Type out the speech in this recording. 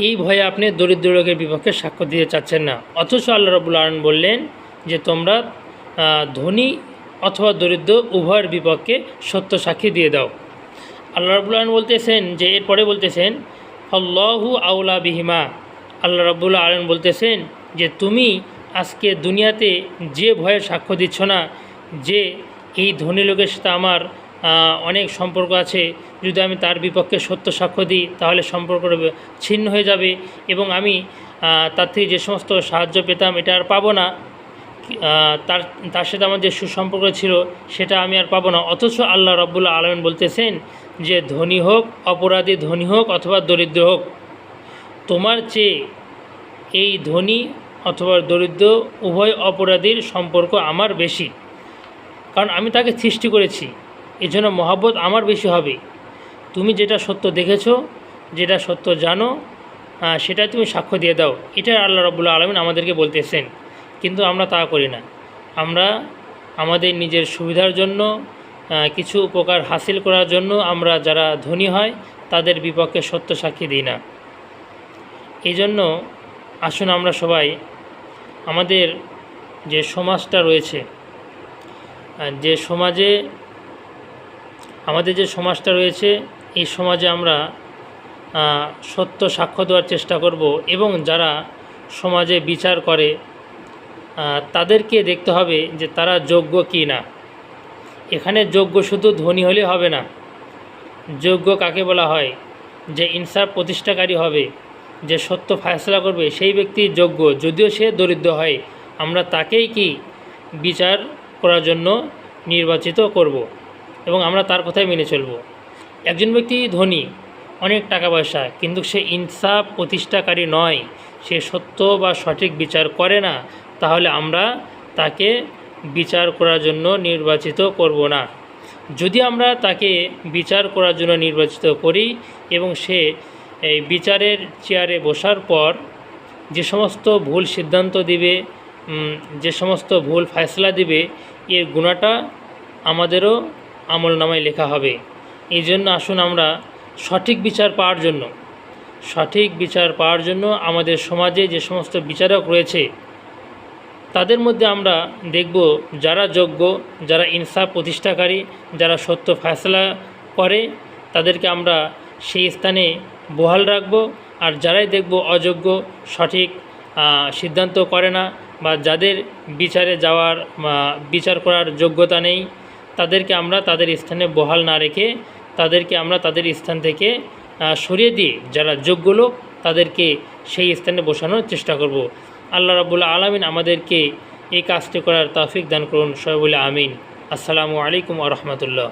এই ভয়ে আপনি দরিদ্র লোকের বিপক্ষে সাক্ষ্য দিতে চাচ্ছেন না। অথচ আল্লাহ রাব্বুল আলামিন বললেন যে তোমরা ধনী অথবা দরিদ্র উভয়ের বিপক্ষে সত্য সাক্ষী দিয়ে দাও। আল্লাহ রাব্বুল আলামিন বলতেছেন যে এরপরে বলতেছেন আল্লাহু আউলা বিহিমা। আল্লাহ রাব্বুল আলামিন বলতেছেন যে তুমি আজকে দুনিয়াতে যে ভয়ে সাক্ষ্য দিচ্ছ না যে এই ধনী লোকের সাথে আমার অনেক সম্পর্ক আছে, যদি আমি তার বিপক্ষে সত্য সাক্ষ্য দিই তাহলে সম্পর্ক ছিন্ন হয়ে যাবে এবং আমি তার থেকে যে সমস্ত সাহায্য পেতাম এটা আর পাবো না, তার সাথে আমার যে সুসম্পর্ক ছিল সেটা আমি আর পাবো না। অথচ আল্লাহ রাব্বুল আলামিন বলতেছেন যে ধনী হোক, অপরাধী ধনী হোক অথবা দরিদ্র হোক, তোমার চেয়ে এই ধনী অথবা দরিদ্র উভয় অপরাধীর সম্পর্ক আমার বেশি, কারণ আমি তাকে সৃষ্টি করেছি, এজন্য মহব্বত আমার বেশি হবে। তুমি যেটা সত্য দেখেছো, যেটা সত্য জানো, সেটা তুমি সাক্ষ্য দিয়ে দাও। এটা আল্লাহ রাব্বুল আলামিন আমাদেরকে বলতেছেন, কিন্তু আমরা তা করি না। আমরা আমাদের নিজের সুবিধার জন্য, কিছু উপকার হাসিল করার জন্য আমরা যারা ধনী হয় তাদের বিপক্ষে সত্য সাক্ষী দিই না। এই জন্য আসুন আমরা সবাই আমাদের যে সমাজটা রয়েছে, যে সমাজে আমাদের যে সমাজটা রয়েছে এই সমাজে আমরা সত্য সাক্ষ্য দেওয়ার চেষ্টা করব এবং যারা সমাজে বিচার করে তাদেরকে দেখতে হবে যে তারা যোগ্য কি না। এখানে যোগ্য শুধু ধনী হলে হবে না। যোগ্য কাকে বলা হয়? যে ইনসাফ প্রতিষ্ঠাকারী হবে, যে সত্য ফয়সালা করবে, সেই ব্যক্তি যোগ্য, যদিও সে দরিদ্র হয়। আমরা তাকেই কি বিচার করার জন্য নির্বাচিত করব এবং আমরা তার কথাই মেনে চলব। একজন ব্যক্তি ধনী, অনেক টাকা পয়সা, কিন্তু সে ইনসাফ প্রতিষ্ঠাকারী নয়, সে সত্য বা সঠিক বিচার করে না, তাহলে আমরা তাকে বিচার করার জন্য নির্বাচিত করব না। যদি আমরা তাকে বিচার করার জন্য নির্বাচিত করি এবং সে এই বিচারের চেয়ারে বসার পর যে সমস্ত ভুল সিদ্ধান্ত দিবে, যে সমস্ত ভুল ফয়সালা দিবে, এর গুণাটা আমাদেরও আমলনামায় লেখা হবে। এই জন্য আসুন আমরা সঠিক বিচার পাওয়ার জন্য আমাদের সমাজে যে সমস্ত বিচারক রয়েছে তাদের মধ্যে আমরা দেখব যারা যোগ্য, যারা ইনসাফ প্রতিষ্ঠাকারী, যারা সত্য ফয়সালা করে, তাদেরকে আমরা সেই স্থানে বহাল রাখব। আর যারাই দেখব অযোগ্য, সঠিক সিদ্ধান্ত করে না বা যাদের বিচারে যাওয়ার বিচার করার যোগ্যতা নেই, তাদেরকে আমরা তাদের স্থানে বহাল না রেখে তাদেরকে আমরা তাদের স্থান থেকে সরিয়ে দিয়ে যারা যোগ্য লোক তাদেরকে সেই স্থানে বসানোর চেষ্টা করব। আল্লাহ রাব্বুল আলামিন আমাদেরকে এই কাজটি করার তৌফিক দান করুন। সবাই বলে আমিন। আসসালামু আলাইকুম ওয়া রাহমাতুল্লাহ।